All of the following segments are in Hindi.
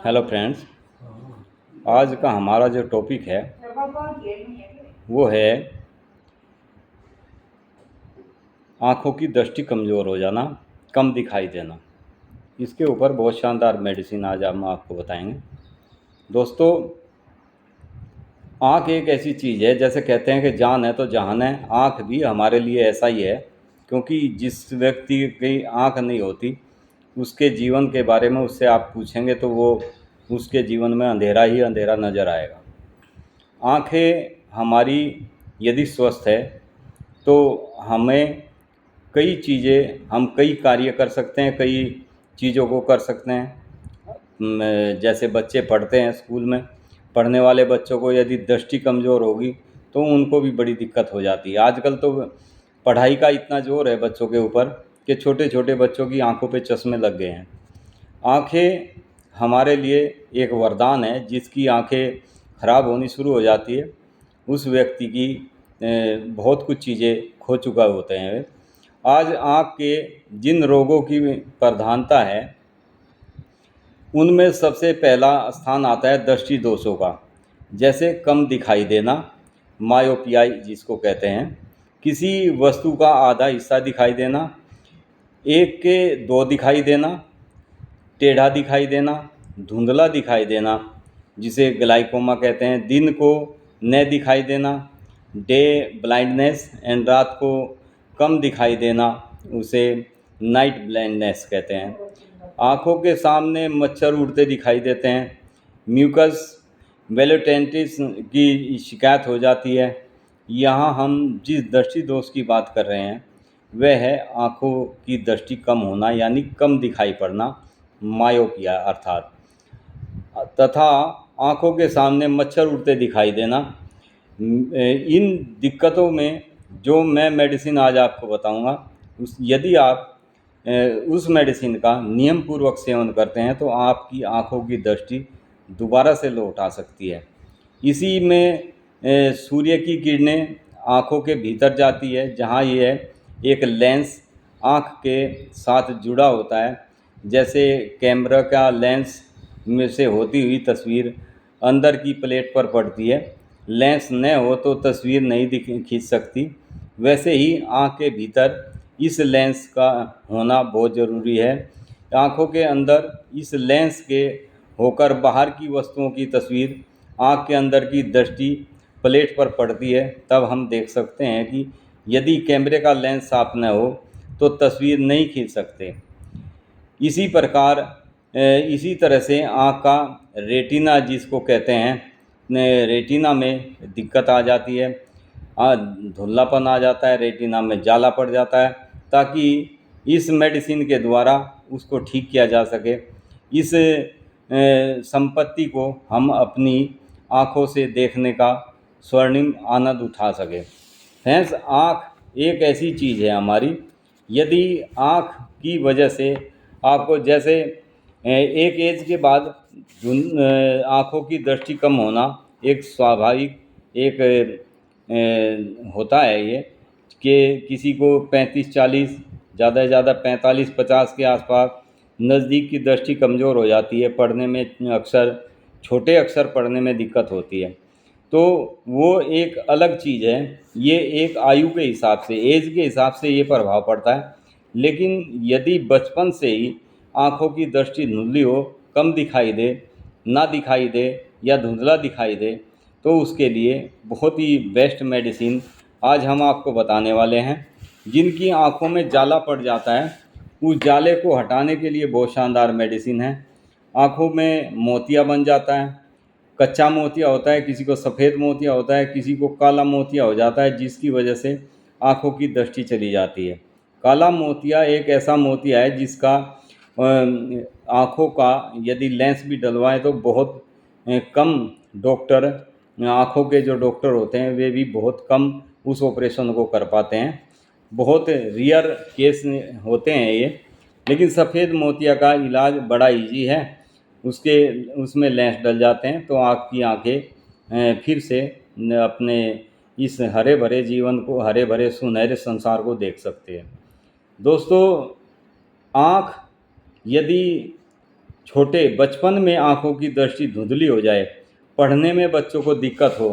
Hello friends. आज का हमारा जो टॉपिक है वो है आँखों की दृष्टि कमज़ोर हो जाना, कम दिखाई देना। इसके ऊपर बहुत शानदार मेडिसिन आज हम आपको बताएंगे। दोस्तों, आँख एक ऐसी चीज़ है, जैसे कहते हैं कि जान है तो जहान है। आँख भी हमारे लिए ऐसा ही है, क्योंकि जिस व्यक्ति की आँख नहीं होती उसके जीवन के बारे में उससे आप पूछेंगे तो वो उसके जीवन में अंधेरा ही अंधेरा नज़र आएगा। आँखें हमारी यदि स्वस्थ है तो हमें कई कार्य कर सकते हैं, कई चीज़ों को कर सकते हैं। जैसे बच्चे पढ़ते हैं स्कूल में, पढ़ने वाले बच्चों को यदि दृष्टि कमज़ोर होगी तो उनको भी बड़ी दिक्कत हो जाती है। आजकल तो पढ़ाई का इतना ज़ोर है बच्चों के ऊपर कि छोटे छोटे बच्चों की आंखों पे चश्मे लग गए हैं। आँखें हमारे लिए एक वरदान है। जिसकी आंखें ख़राब होनी शुरू हो जाती है उस व्यक्ति की बहुत कुछ चीज़ें खो चुका होते हैं। आज आँख के जिन रोगों की प्रधानता है उनमें सबसे पहला स्थान आता है दृष्टि दोषों का। जैसे कम दिखाई देना, मायोपिया जिसको कहते हैं, किसी वस्तु का आधा हिस्सा दिखाई देना, एक के दो दिखाई देना, टेढ़ा दिखाई देना, धुंधला दिखाई देना जिसे ग्लाइकोमा कहते हैं, दिन को न दिखाई देना, डे ब्लाइंडनेस, एंड रात को कम दिखाई देना उसे नाइट ब्लाइंडनेस कहते हैं। आँखों के सामने मच्छर उड़ते दिखाई देते हैं, म्यूकस वेलोटेंटिस की शिकायत हो जाती है। यहाँ हम जिस दृष्टि दोष की बात कर रहे हैं वह है आँखों की दृष्टि कम होना, यानी कम दिखाई पड़ना, मायोपिया अर्थात। तथा आँखों के सामने मच्छर उड़ते दिखाई देना। इन दिक्कतों में जो मैं मेडिसिन आज आपको बताऊंगा, यदि आप उस मेडिसिन का नियम पूर्वक सेवन करते हैं तो आपकी आँखों की दृष्टि दोबारा से लौट आ सकती है। इसी में सूर्य की किरणें आँखों के भीतर जाती है, जहाँ यह एक लेंस आँख के साथ जुड़ा होता है। जैसे कैमरा का लेंस में से होती हुई तस्वीर अंदर की प्लेट पर पड़ती है, लेंस न हो तो तस्वीर नहीं खींच सकती, वैसे ही आँख के भीतर इस लेंस का होना बहुत ज़रूरी है। आँखों के अंदर इस लेंस के होकर बाहर की वस्तुओं की तस्वीर आँख के अंदर की दृष्टि प्लेट पर पड़ती है, तब हम देख सकते हैं कि यदि कैमरे का लेंस साफ न हो तो तस्वीर नहीं खींच सकते। इसी प्रकार इसी तरह से आँख का रेटिना जिसको कहते हैं, रेटिना में दिक्कत आ जाती है, धुंधलापन आ जाता है, रेटिना में जाला पड़ जाता है, ताकि इस मेडिसिन के द्वारा उसको ठीक किया जा सके। इस संपत्ति को हम अपनी आँखों से देखने का स्वर्णिम आनंद उठा सके। फ्रेंड्स, आँख एक ऐसी चीज़ है हमारी, यदि आँख की वजह से आपको जैसे एक एज के बाद आँखों की दृष्टि कम होना एक स्वाभाविक एक होता है ये, कि किसी को 35-40, ज़्यादा से ज़्यादा 45-50 के आसपास नज़दीक की दृष्टि कमज़ोर हो जाती है। पढ़ने में अक्सर छोटे अक्षर पढ़ने में दिक्कत होती है, तो वो एक अलग चीज़ है। ये एक आयु के हिसाब से, एज के हिसाब से ये प्रभाव पड़ता है। लेकिन यदि बचपन से ही आँखों की दृष्टि धुंधली हो, कम दिखाई दे, ना दिखाई दे या धुंधला दिखाई दे, तो उसके लिए बहुत ही बेस्ट मेडिसिन आज हम आपको बताने वाले हैं। जिनकी आँखों में जाला पड़ जाता है उस जाले को हटाने के लिए बहुत शानदार मेडिसिन है। आँखों में मोतिया बन जाता है, कच्चा मोतिया होता है, किसी को सफ़ेद मोतिया होता है, किसी को काला मोतिया हो जाता है, जिसकी वजह से आँखों की दृष्टि चली जाती है। काला मोतिया एक ऐसा मोतिया है जिसका आँखों का यदि लेंस भी डलवाएं तो बहुत कम डॉक्टर, आँखों के जो डॉक्टर होते हैं वे भी बहुत कम उस ऑपरेशन को कर पाते हैं। बहुत रियर केस होते हैं ये। लेकिन सफ़ेद मोतिया का इलाज बड़ा इजी है, उसमें लेंस डल जाते हैं तो आपकी आँखें फिर से अपने इस हरे भरे जीवन को, हरे भरे सुनहरे संसार को देख सकते हैं। दोस्तों, आँख यदि छोटे बचपन में आँखों की दृष्टि धुंधली हो जाए, पढ़ने में बच्चों को दिक्कत हो,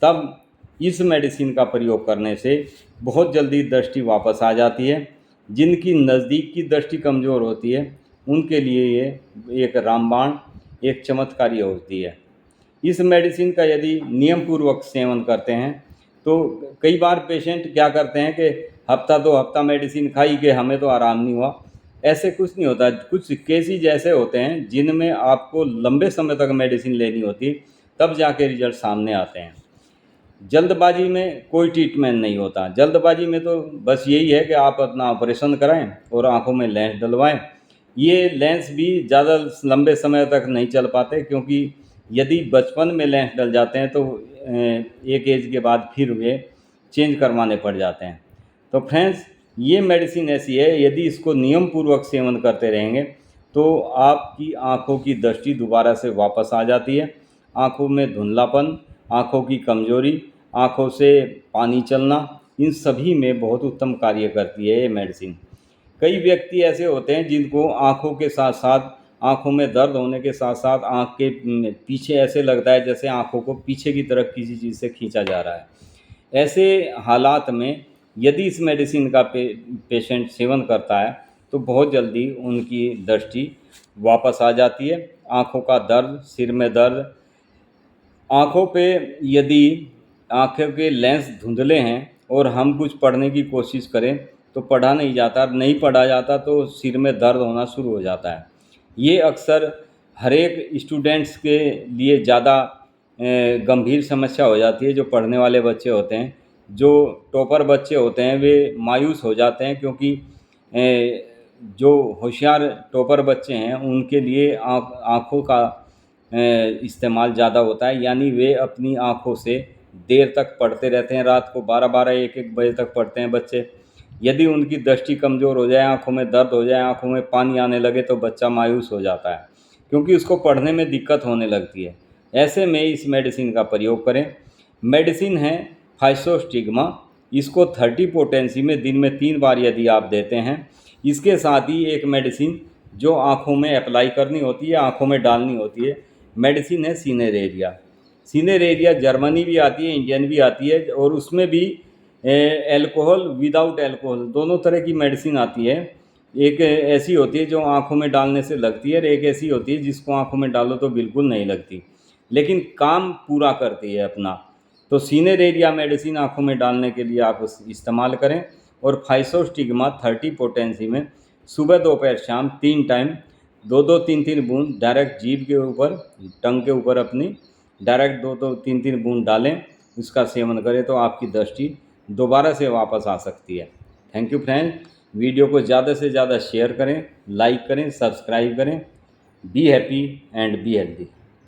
तब इस मेडिसिन का प्रयोग करने से बहुत जल्दी दृष्टि वापस आ जाती है। जिनकी नज़दीक की दृष्टि कमज़ोर होती है उनके लिए ये एक रामबाण, एक चमत्कारी होती है। इस मेडिसिन का यदि नियम पूर्वक सेवन करते हैं तो कई बार पेशेंट क्या करते हैं कि हफ्ता 2 हफ्ता मेडिसिन खाई कि हमें तो आराम नहीं हुआ। ऐसे कुछ नहीं होता। कुछ केसेज ऐसे होते हैं जिनमें आपको लंबे समय तक मेडिसिन लेनी होती, तब जाके रिजल्ट सामने आते हैं। जल्दबाजी में कोई ट्रीटमेंट नहीं होता। जल्दबाजी में तो बस यही है कि आप अपना ऑपरेशन कराएं और आंखों में लेंस डलवाएं। ये लेंस भी ज़्यादा लंबे समय तक नहीं चल पाते, क्योंकि यदि बचपन में लेंस डल जाते हैं तो एक एज के बाद फिर वे चेंज करवाने पड़ जाते हैं। तो फ्रेंड्स, ये मेडिसिन ऐसी है, यदि इसको नियम पूर्वक सेवन करते रहेंगे तो आपकी आंखों की दृष्टि दोबारा से वापस आ जाती है। आंखों में धुंधलापन, आंखों की कमजोरी, आंखों से पानी चलना, इन सभी में बहुत उत्तम कार्य करती है ये मेडिसिन। कई व्यक्ति ऐसे होते हैं जिनको आंखों के साथ साथ आंखों में दर्द होने के साथ साथ आंख के पीछे ऐसे लगता है जैसे आंखों को पीछे की तरफ किसी चीज़ से खींचा जा रहा है। ऐसे हालात में यदि इस मेडिसिन का पेशेंट सेवन करता है तो बहुत जल्दी उनकी दृष्टि वापस आ जाती है। आंखों का दर्द, सिर में दर्द, आँखों पे यदि आँखों के लेंस धुंधले हैं और हम कुछ पढ़ने की कोशिश करें तो पढ़ा नहीं जाता, नहीं पढ़ा जाता तो सिर में दर्द होना शुरू हो जाता है। ये अक्सर हर एक स्टूडेंट्स के लिए ज़्यादा गंभीर समस्या हो जाती है। जो पढ़ने वाले बच्चे होते हैं, जो टॉपर बच्चे होते हैं, वे मायूस हो जाते हैं, क्योंकि जो होशियार टॉपर बच्चे हैं उनके लिए आँखों का इस्तेमाल ज़्यादा होता है। यानी वे अपनी आँखों से देर तक पढ़ते रहते हैं, रात को 12-12, 1-1 बजे तक पढ़ते हैं बच्चे। यदि उनकी दृष्टि कमज़ोर हो जाए, आँखों में दर्द हो जाए, आँखों में पानी आने लगे तो बच्चा मायूस हो जाता है, क्योंकि उसको पढ़ने में दिक्कत होने लगती है। ऐसे में इस मेडिसिन का प्रयोग करें। मेडिसिन है फाइसोस्टिग्मा। इसको 30 पोटेंसी में दिन में 3 बार यदि आप देते हैं, इसके साथ ही एक मेडिसिन जो आँखों में अप्लाई करनी होती है, आँखों में डालनी होती है, मेडिसिन है सिनेरेरिया। सिनेरेरिया जर्मनी भी आती है, इंडियन भी आती है, और उसमें भी अल्कोहल विदाउट अल्कोहल दोनों तरह की मेडिसिन आती है। एक ऐसी होती है जो आँखों में डालने से लगती है, और एक ऐसी होती है जिसको आँखों में डालो तो बिल्कुल नहीं लगती, लेकिन काम पूरा करती है अपना। तो सिनेरेरिया मेडिसिन आँखों में डालने के लिए आप इस्तेमाल करें। और फाइसोस्टिग्मा 30 पोटेंसी में सुबह, दोपहर, शाम 3 टाइम 2-2, 3-3 बूंद डायरेक्ट जीभ के ऊपर, टंग के ऊपर अपनी डायरेक्ट 2-2, 3-3 बूंद डालें, उसका सेवन करें तो आपकी दृष्टि दोबारा से वापस आ सकती है। Thank you friend. वीडियो को ज़्यादा से ज़्यादा शेयर करें, लाइक करें, सब्सक्राइब करें। Be happy and be healthy.